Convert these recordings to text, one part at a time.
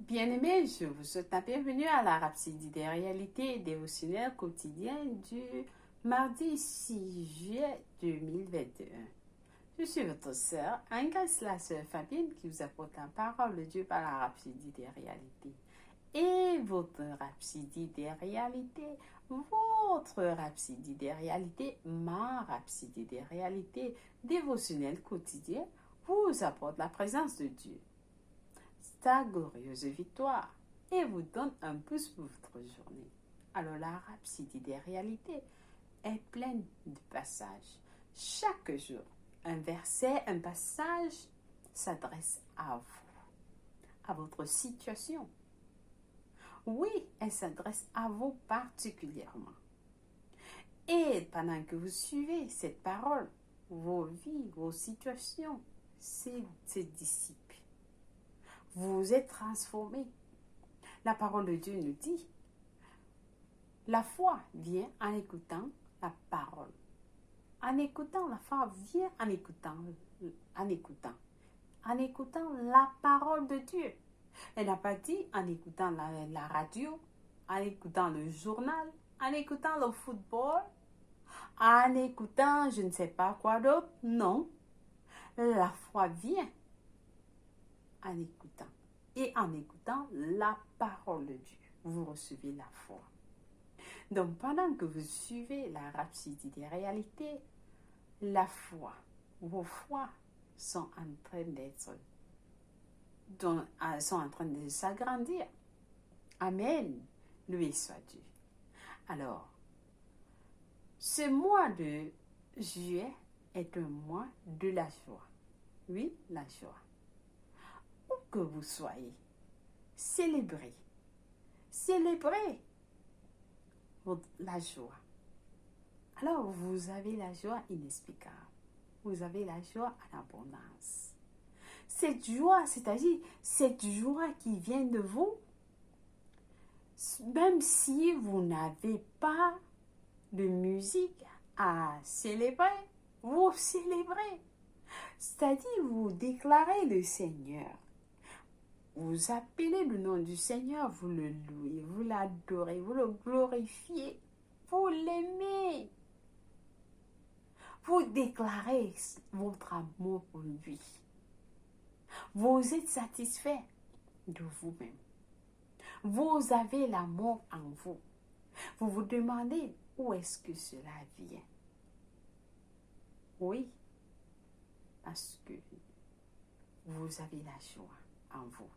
Bien-aimés, je vous souhaite la bienvenue à la Rhapsodie des réalités dévotionnelles quotidiennes du mardi 6 juillet 2021. Je suis votre sœur, Anne-Grace, la sœur Fabienne, qui vous apporte la parole de Dieu par la Rhapsodie des réalités. Et votre Rhapsodie des réalités, votre Rhapsodie des réalités, ma Rhapsodie des réalités dévotionnelles quotidiennes vous apporte la présence de Dieu, sa glorieuse victoire, et vous donne un pouce pour votre journée. Alors la Rhapsodie des réalités est pleine de passages. Chaque jour, un verset, un passage s'adresse à vous, à votre situation. Oui, elle s'adresse à vous particulièrement. Et pendant que vous suivez cette parole, vos vies, vos situations se dissipent. Vous êtes transformés. La parole de Dieu nous dit, la foi vient en écoutant la parole. En écoutant, la foi vient en écoutant la parole de Dieu. Elle n'a pas dit en écoutant la radio, en écoutant le journal, en écoutant le football, en écoutant je ne sais pas quoi d'autre. Non, la foi vient en écoutant. Et en écoutant la parole de Dieu, vous recevez la foi. Donc, pendant que vous suivez la Rhapsodie des réalités, la foi, vos foi sont en train de s'agrandir. Amen. Loué soit Dieu. Alors, ce mois de juillet est un mois de la joie. Oui, la joie. Où que vous soyez, célébrez la joie. Alors, vous avez la joie inexplicable. Vous avez la joie en abondance. Cette joie, c'est-à-dire cette joie qui vient de vous, même si vous n'avez pas de musique à célébrer, vous célébrez. C'est-à-dire, vous déclarez le Seigneur. Vous appelez le nom du Seigneur, vous le louez, vous l'adorez, vous le glorifiez, vous l'aimez. Vous déclarez votre amour pour lui. Vous êtes satisfait de vous-même. Vous avez l'amour en vous. Vous vous demandez où est-ce que cela vient. Oui, parce que vous avez la joie en vous.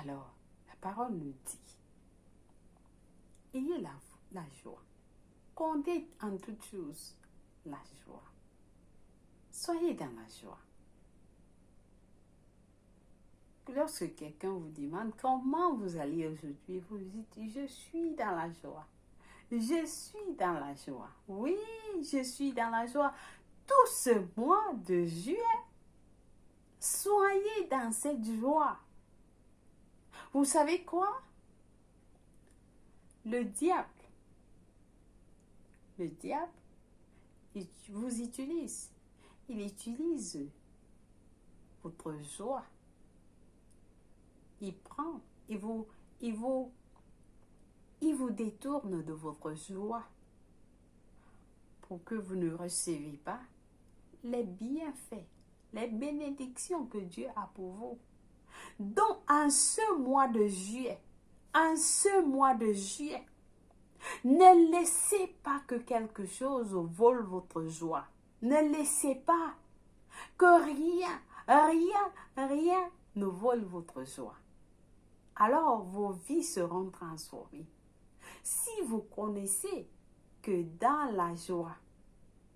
Alors, la parole nous dit, ayez la joie. Comptez en toutes choses la joie. Soyez dans la joie. Lorsque quelqu'un vous demande comment vous allez aujourd'hui, vous dites, je suis dans la joie. Je suis dans la joie. Oui, je suis dans la joie. Tout ce mois de juillet, soyez dans cette joie. Vous savez quoi? Le diable, il vous utilise. Il utilise votre joie. Il prend, il vous détourne de votre joie pour que vous ne recevez pas les bienfaits, les bénédictions que Dieu a pour vous. Donc, en ce mois de juillet, ne laissez pas que quelque chose vole votre joie. Ne laissez pas que rien ne vole votre joie. Alors, vos vies seront transformées. Si vous connaissez que dans la joie,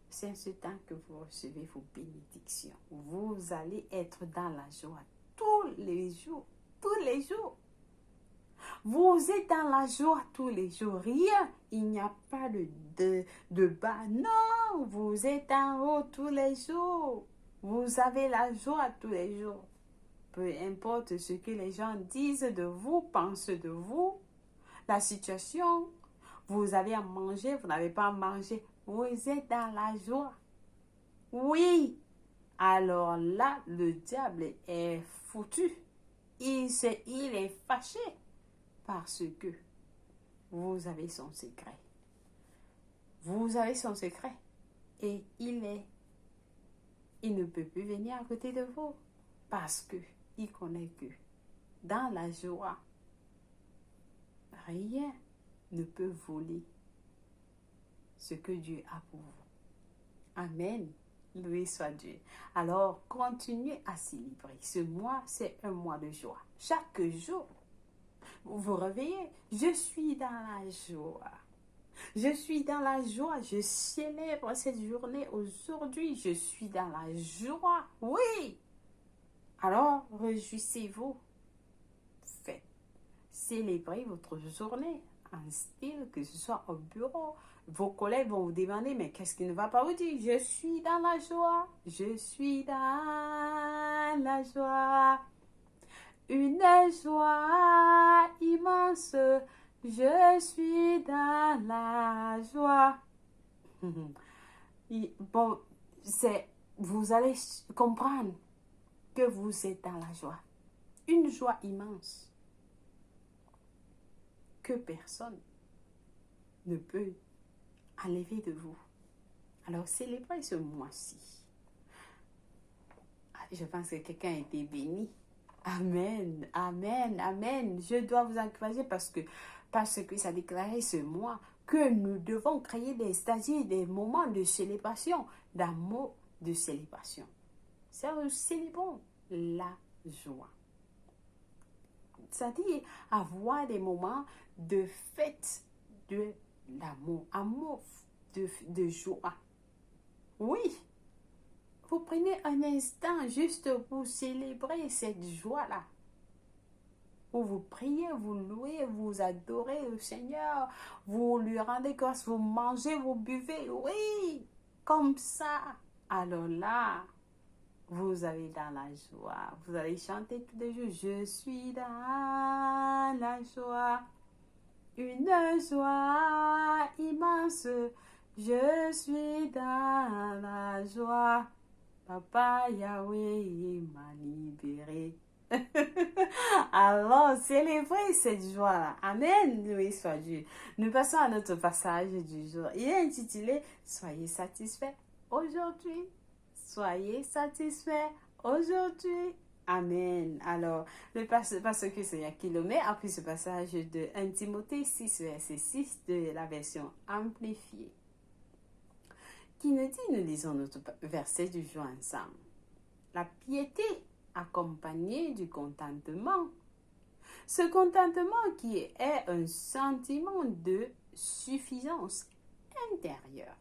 c'est ce temps que vous recevez vos bénédictions. Vous allez être dans la joie tous les jours. Vous êtes dans la joie tous les jours. Rien, il n'y a pas de bas. Non, vous êtes en haut tous les jours. Vous avez la joie tous les jours. Peu importe ce que les gens disent de vous, pensent de vous, la situation, vous avez à manger, vous n'avez pas à manger, vous êtes dans la joie. Oui, alors là, le diable est foutu. il est fâché parce que vous avez son secret. Vous avez son secret et il ne peut plus venir à côté de vous parce que il connaît que dans la joie, rien ne peut voler ce que Dieu a pour vous. Amen. Loué soit Dieu. Alors, continuez à célébrer. Ce mois, c'est un mois de joie. Chaque jour, vous vous réveillez. Je suis dans la joie. Je suis dans la joie. Je célèbre cette journée aujourd'hui. Je suis dans la joie. Oui. Alors, réjouissez-vous. Faites. Célébrez votre journée en style, que ce soit au bureau. Vos collègues vont vous demander, mais qu'est-ce qui ne va pas? Vous dire, je suis dans la joie. Je suis dans la joie. Une joie immense. Je suis dans la joie. Bon, vous allez comprendre que vous êtes dans la joie. Une joie immense que personne ne peut enlever de vous. Alors, célébrez ce mois-ci. Je pense que quelqu'un a été béni. Amen, amen, amen. Je dois vous encourager parce que ça déclarait ce mois que nous devons créer des stagiaires, des moments de célébration, d'amour, de célébration. Célébrons la joie. C'est-à-dire avoir des moments de fête de l'amour, amour de joie. Oui, vous prenez un instant juste pour célébrer cette joie-là. Où vous priez, vous louez, vous adorez le Seigneur, vous lui rendez grâce, vous mangez, vous buvez, oui, comme ça. Alors là, vous allez dans la joie, vous allez chanter tous les jours, je suis dans la joie, une joie immense, je suis dans la joie, Papa Yahweh m'a libéré. Alors, célébrez cette joie-là. Amen. Loué soit Dieu. Nous passons à notre passage du jour. Il est intitulé Soyez satisfaits aujourd'hui. Soyez satisfaits aujourd'hui. Amen. Alors, parce que c'est un kilomètre après ce passage de 1 Timothée 6, verset 6 de la version amplifiée, qui nous dit, nous lisons notre verset du jour ensemble. La piété accompagné du contentement. Ce contentement qui est un sentiment de suffisance intérieure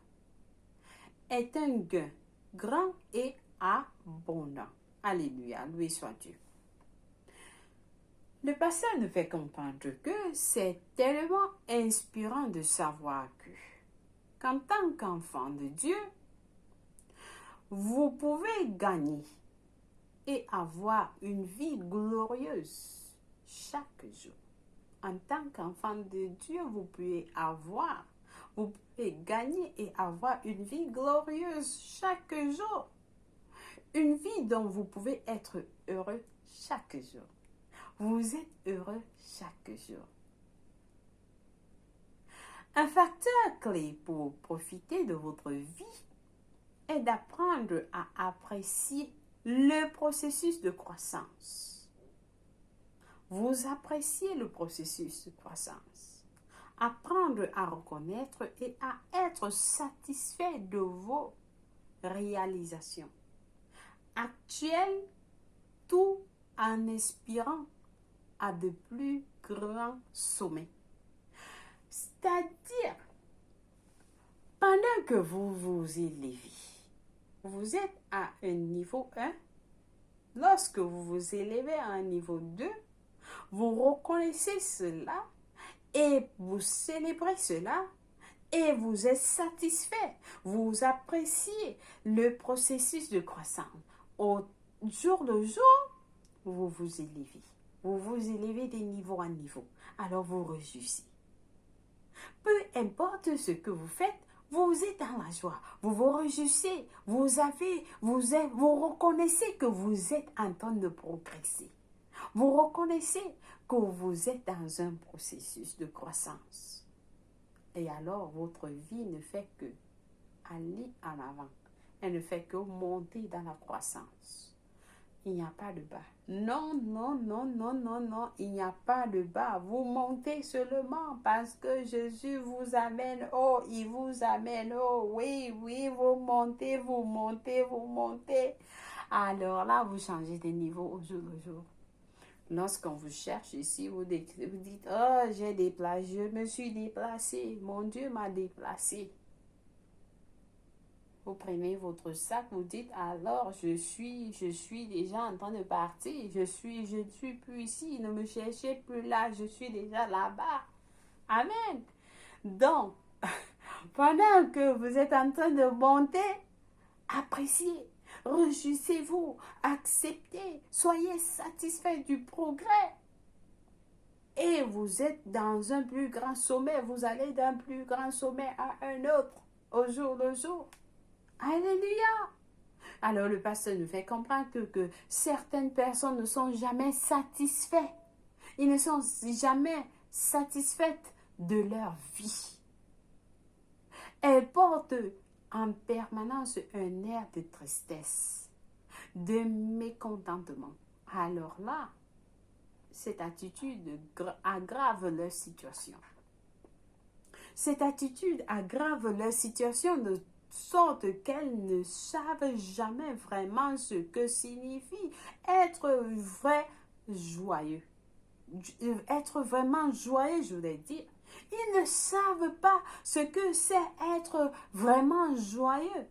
est un gain grand et abondant. Alléluia, loué soit Dieu. Le passage nous fait comprendre que c'est tellement inspirant de savoir qu'en tant qu'enfant de Dieu, vous pouvez gagner et avoir une vie glorieuse chaque jour. En tant qu'enfant de Dieu, vous pouvez gagner et avoir une vie glorieuse chaque jour. Une vie dont vous pouvez être heureux chaque jour. Vous êtes heureux chaque jour. Un facteur clé pour profiter de votre vie est d'apprendre à apprécier le processus de croissance. Vous appréciez le processus de croissance. Apprendre à reconnaître et à être satisfait de vos réalisations actuelles, tout en aspirant à de plus grands sommets. C'est-à-dire, pendant que vous vous élevez, vous êtes à un niveau 1. Lorsque vous vous élevez à un niveau 2, vous reconnaissez cela et vous célébrez cela et vous êtes satisfait. Vous appréciez le processus de croissance. Au jour le jour, vous vous élevez. Vous vous élevez de niveau en niveau. Alors vous réjouissez. Peu importe ce que vous faites, vous êtes dans la joie, vous vous réjouissez, vous reconnaissez que vous êtes en train de progresser. Vous reconnaissez que vous êtes dans un processus de croissance. Et alors, votre vie ne fait que aller en avant. Elle ne fait que monter dans la croissance. Il n'y a pas de bas. Non, non, non, non, non, non, il n'y a pas de bas. Vous montez seulement parce que Jésus vous amène haut. Il vous amène haut. Oui, oui, vous montez, vous montez, vous montez. Alors là, vous changez de niveau au jour le jour. Lorsqu'on vous cherche ici, vous dites, oh, j'ai déplacé, je me suis déplacé. Mon Dieu m'a déplacé. Vous prenez votre sac, vous dites, alors je suis déjà en train de partir. Je ne suis plus ici. Ne me cherchez plus là. Je suis déjà là-bas. Amen. Donc, pendant que vous êtes en train de monter, appréciez, réjouissez-vous, acceptez, soyez satisfait du progrès. Et vous êtes dans un plus grand sommet. Vous allez d'un plus grand sommet à un autre, au jour le jour. Alléluia! Alors le pasteur nous fait comprendre que certaines personnes ne sont jamais satisfaites. Ils ne sont jamais satisfaites de leur vie. Elles portent en permanence un air de tristesse, de mécontentement. Alors là, cette attitude aggrave leur situation. Cette attitude aggrave leur situation de sorte qu'elles ne savent jamais vraiment ce que signifie être joyeux. Être vraiment joyeux, je voulais dire. Ils ne savent pas ce que c'est être vraiment joyeux.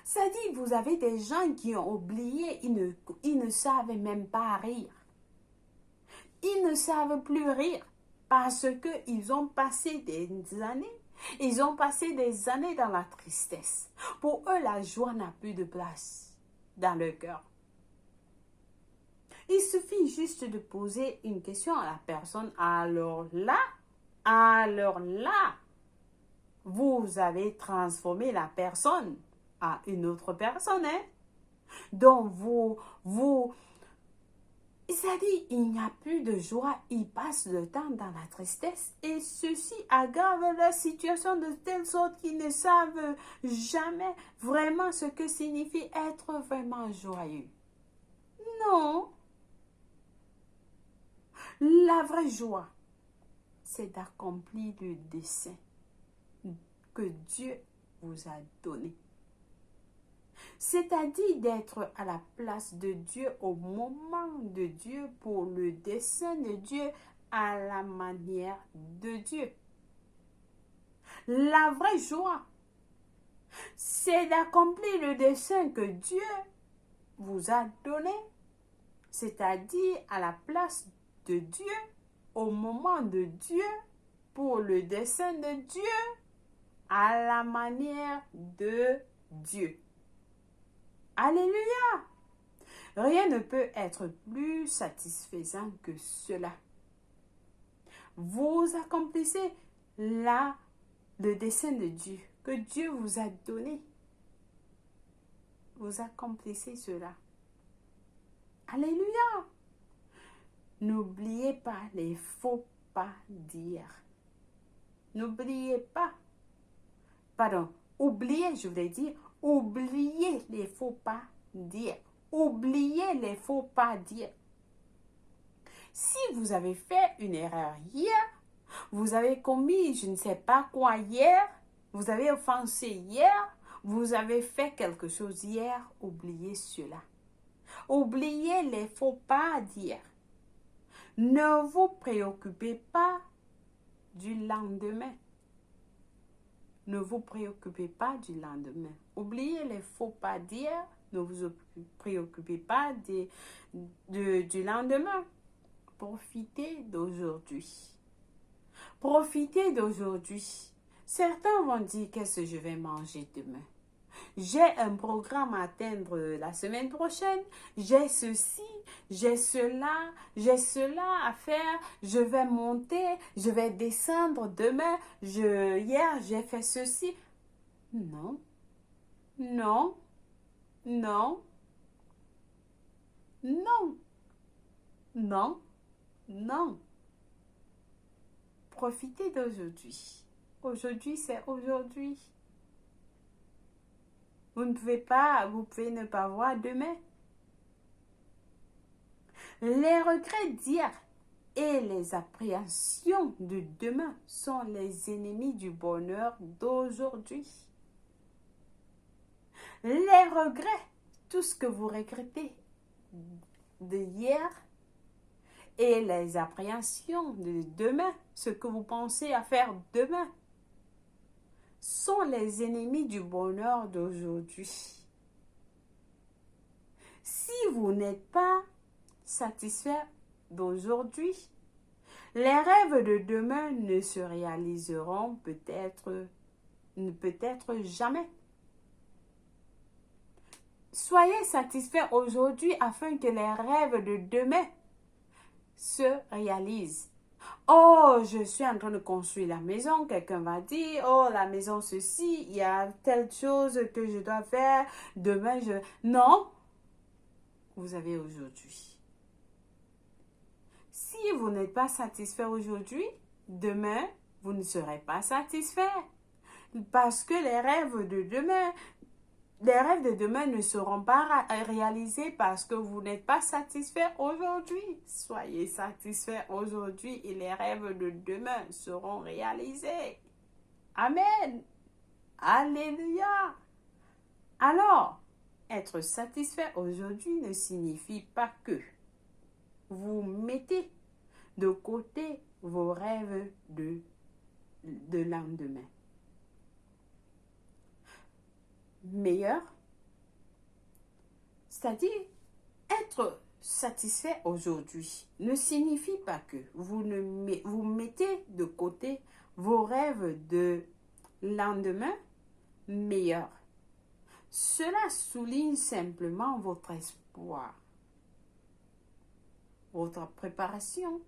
C'est-à-dire, vous avez des gens qui ont oublié, ils ne savent même pas rire. Ils ne savent plus rire parce qu'ils ont passé des années. Ils ont passé des années dans la tristesse. Pour eux, la joie n'a plus de place dans leur cœur. Il suffit juste de poser une question à la personne. Alors là, vous avez transformé la personne à une autre personne. Hein? Donc, c'est-à-dire, il n'y a plus de joie, ils passent le temps dans la tristesse et ceci aggrave leur situation de telle sorte qu'ils ne savent jamais vraiment ce que signifie être vraiment joyeux. Non. La vraie joie, c'est d'accomplir le dessein que Dieu vous a donné. C'est-à-dire d'être à la place de Dieu au moment de Dieu pour le dessein de Dieu à la manière de Dieu. La vraie joie, c'est d'accomplir le dessein que Dieu vous a donné, c'est-à-dire à la place de Dieu au moment de Dieu pour le dessein de Dieu à la manière de Dieu. Alléluia! Rien ne peut être plus satisfaisant que cela. Vous accomplissez là le dessein de Dieu que Dieu vous a donné. Vous accomplissez cela. Alléluia! N'oubliez pas les faux pas d'hier. N'oubliez pas. Pardon, oubliez, je voulais dire, oubliez les faux pas d'hier. Oubliez les faux pas d'hier. Si vous avez fait une erreur hier, vous avez commis je ne sais pas quoi hier, vous avez offensé hier, vous avez fait quelque chose hier, oubliez cela. Oubliez les faux pas d'hier. Ne vous préoccupez pas du lendemain. Ne vous préoccupez pas du lendemain. Oubliez les faux pas d'hier. Ne vous préoccupez pas du lendemain. Profitez d'aujourd'hui. Profitez d'aujourd'hui. Certains vont dire qu'est-ce que je vais manger demain. J'ai un programme à atteindre la semaine prochaine. J'ai ceci, j'ai cela à faire. Je vais monter, je vais descendre demain. Hier, j'ai fait ceci. Non, non, non, non. Non, non. Profitez d'aujourd'hui. Aujourd'hui, c'est aujourd'hui. Vous pouvez ne pas voir demain. Les regrets d'hier et les appréhensions de demain sont les ennemis du bonheur d'aujourd'hui. Les regrets, tout ce que vous regrettez de hier et les appréhensions de demain, ce que vous pensez à faire demain, sont les ennemis du bonheur d'aujourd'hui. Si vous n'êtes pas satisfait d'aujourd'hui, les rêves de demain ne se réaliseront peut-être jamais. Soyez satisfait aujourd'hui afin que les rêves de demain se réalisent. Oh, je suis en train de construire la maison. Quelqu'un va dire, oh, la maison ceci, il y a telle chose que je dois faire. Demain, Non, vous avez aujourd'hui. Si vous n'êtes pas satisfait aujourd'hui, demain, vous ne serez pas satisfait. Parce que les rêves de demain ne seront pas réalisés parce que vous n'êtes pas satisfait aujourd'hui. Soyez satisfait aujourd'hui et les rêves de demain seront réalisés. Amen. Alléluia. Alors, être satisfait aujourd'hui ne signifie pas que vous mettez de côté vos rêves de lendemain. Meilleur, c'est-à-dire être satisfait aujourd'hui ne signifie pas que vous mettez de côté vos rêves de lendemain meilleur. Cela souligne simplement votre espoir, votre préparation,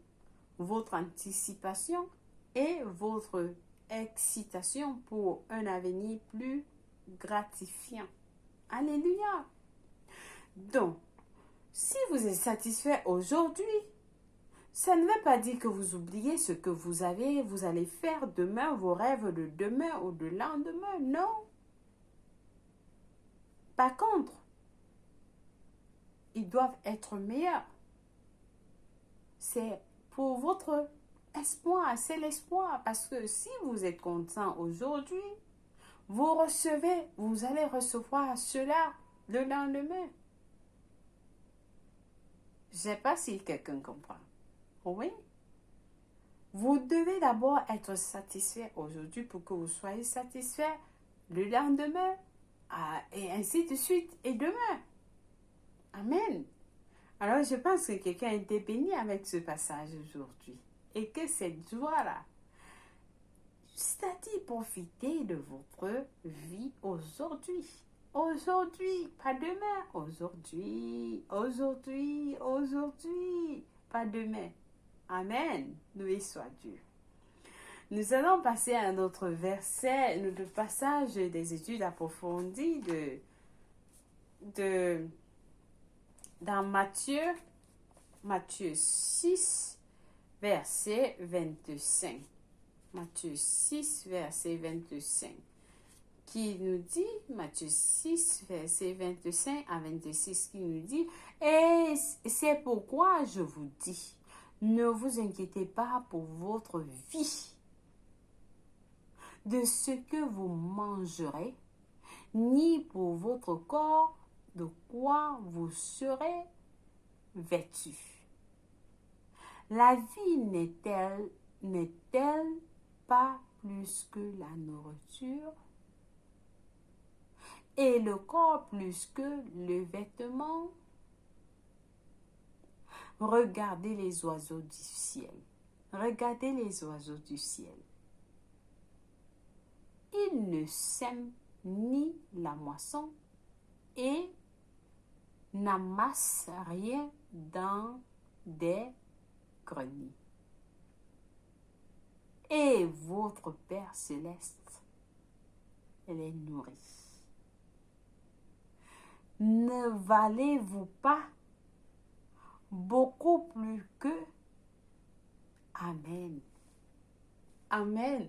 votre anticipation et votre excitation pour un avenir plus gratifiant. Alléluia. Donc, si vous êtes satisfait aujourd'hui, ça ne veut pas dire que vous oubliez ce que vous allez faire demain, vos rêves de demain ou de lendemain. Non. Par contre, ils doivent être meilleurs. C'est pour votre espoir, c'est l'espoir. Parce que si vous êtes content aujourd'hui, vous allez recevoir cela le lendemain. Je ne sais pas si quelqu'un comprend. Oui. Vous devez d'abord être satisfait aujourd'hui pour que vous soyez satisfait le lendemain et ainsi de suite et demain. Amen. Alors je pense que quelqu'un a été béni avec ce passage aujourd'hui et que cette joie-là, c'est-à-dire profiter de votre vie aujourd'hui. Aujourd'hui, pas demain. Aujourd'hui, pas demain. Amen. Loué soit Dieu. Nous allons passer à un autre verset, notre passage des études approfondies dans Matthieu 6, verset 25. Matthieu 6, verset 25. Qui nous dit, Matthieu 6, verset 25 à 26, qui nous dit, et c'est pourquoi je vous dis, ne vous inquiétez pas pour votre vie, de ce que vous mangerez, ni pour votre corps, de quoi vous serez vêtu. La vie n'est-elle pas plus que la nourriture, et le corps plus que le vêtement? Regardez les oiseaux du ciel. Regardez les oiseaux du ciel. Ils ne sèment ni la moisson et n'amassent rien dans des greniers. Et votre Père céleste les nourrit. Ne valez-vous pas beaucoup plus plus que. Amen. Amen.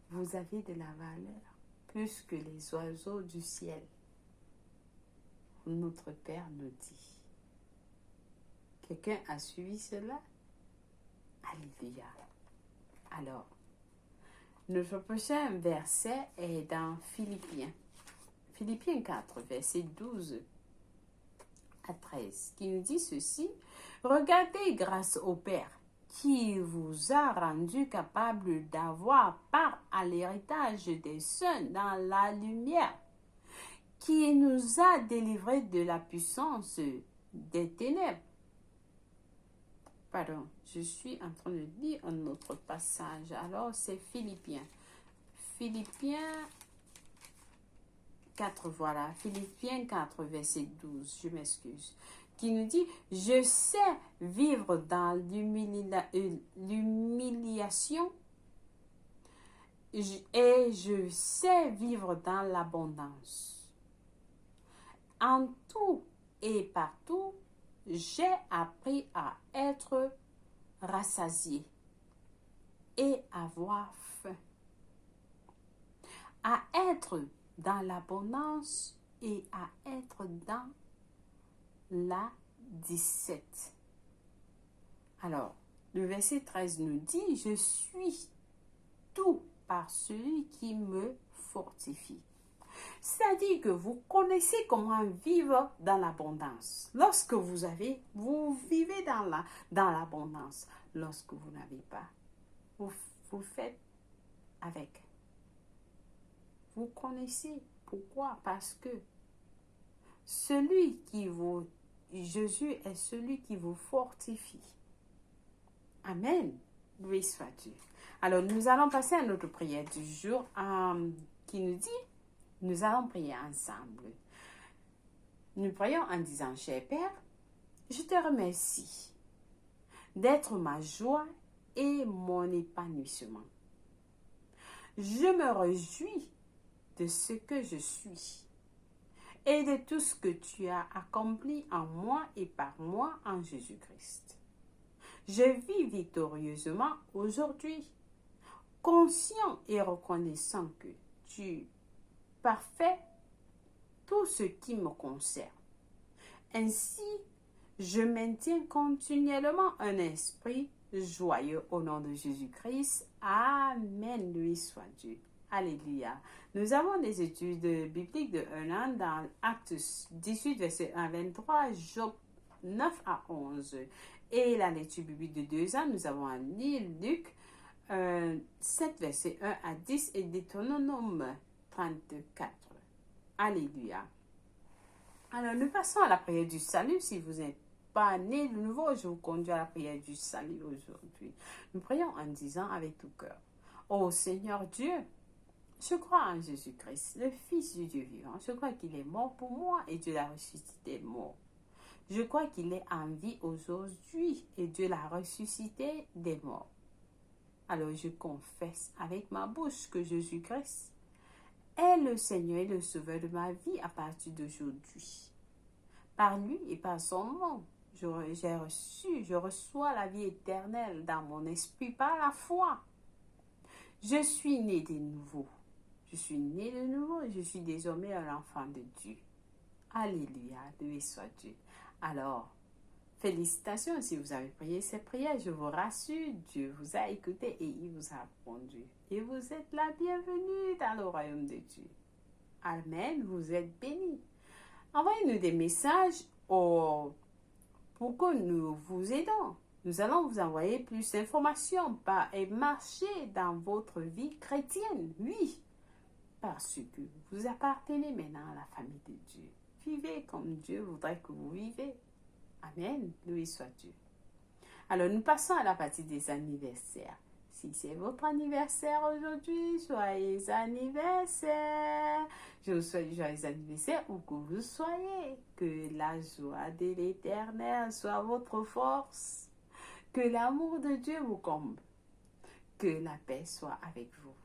Vous avez de la valeur plus que les oiseaux du ciel. Notre Père nous dit. Quelqu'un a suivi cela? Alléluia. Alors, notre prochain verset est dans Philippiens. Philippiens 4, verset 12 à 13, qui nous dit ceci. Regardez grâce au Père qui vous a rendu capable d'avoir part à l'héritage des saints dans la lumière, qui nous a délivrés de la puissance des ténèbres. Pardon, je suis en train de lire un autre passage. Alors, c'est Philippiens. Philippiens 4, voilà. Philippiens 4, verset 12, je m'excuse. Qui nous dit, je sais vivre dans l'humiliation et je sais vivre dans l'abondance. En tout et partout, j'ai appris à être rassasié et avoir faim, à être dans l'abondance et à être dans la 17. Alors, le verset 13 nous dit, je suis tout par celui qui me fortifie. C'est-à-dire que vous connaissez comment vivre dans l'abondance. Lorsque vous vivez dans l'abondance. Lorsque vous n'avez pas, vous faites avec. Vous connaissez. Pourquoi? Parce que Jésus est celui qui vous fortifie. Amen. Loué soit Dieu. Alors, nous allons passer à notre prière du jour qui nous dit, nous allons prier ensemble. Nous prions en disant, cher Père, je te remercie d'être ma joie et mon épanouissement. Je me réjouis de ce que je suis et de tout ce que tu as accompli en moi et par moi en Jésus-Christ. Je vis victorieusement aujourd'hui, conscient et reconnaissant que tu parfait tout ce qui me concerne. Ainsi, je maintiens continuellement un esprit joyeux au nom de Jésus-Christ. Amen. Loué soit Dieu. Alléluia. Nous avons des études bibliques de 1 an dans Actes 18, verset 1 à 23, Job 9 à 11. Et la lecture biblique de 2 ans, nous avons en Luc 7, verset 1 à 10 et Deutéronome 34. Alléluia. Alors, nous passons à la prière du salut. Si vous n'êtes pas né de nouveau, je vous conduis à la prière du salut aujourd'hui. Nous prions en disant avec tout cœur, ô Seigneur Dieu, je crois en Jésus-Christ, le Fils du Dieu vivant. Je crois qu'il est mort pour moi et Dieu l'a ressuscité de mort. Je crois qu'il est en vie aujourd'hui et Dieu l'a ressuscité des morts. Alors, je confesse avec ma bouche que Jésus-Christ est le Seigneur et le Sauveur de ma vie à partir d'aujourd'hui. Par lui et par son nom, je reçois la vie éternelle dans mon esprit par la foi. Je suis né de nouveau. Je suis né de nouveau et je suis désormais un enfant de Dieu. Alléluia, loué soit Dieu. Alors, félicitations si vous avez prié cette prière. Je vous rassure, Dieu vous a écouté et il vous a répondu. Et vous êtes la bienvenue dans le royaume de Dieu. Amen, vous êtes bénis. Envoyez-nous des messages pour que nous vous aidons. Nous allons vous envoyer plus d'informations et marcher dans votre vie chrétienne. Oui, parce que vous appartenez maintenant à la famille de Dieu. Vivez comme Dieu voudrait que vous vivez. Amen. Loué soit Dieu. Alors, nous passons à la partie des anniversaires. Si c'est votre anniversaire aujourd'hui, joyeux anniversaire. Je vous souhaite joyeux anniversaire où que vous soyez. Que la joie de l'Éternel soit votre force. Que l'amour de Dieu vous comble. Que la paix soit avec vous.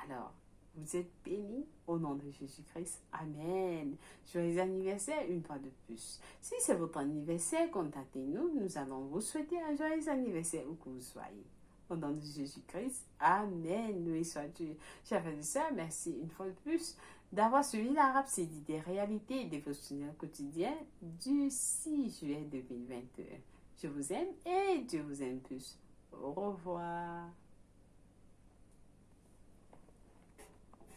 Alors, Vous êtes bénis au nom de Jésus-Christ. Amen. Joyeux anniversaire une fois de plus. Si c'est votre anniversaire, contactez-nous. Nous allons vous souhaiter un joyeux anniversaire où que vous soyez. Au nom de Jésus-Christ. Amen. Loué soit Dieu. Chers frères et sœurs, merci une fois de plus d'avoir suivi la Rhapsodie des réalités et des dévotionnels quotidiens du 6 juillet 2021. Je vous aime et Dieu vous aime plus. Au revoir.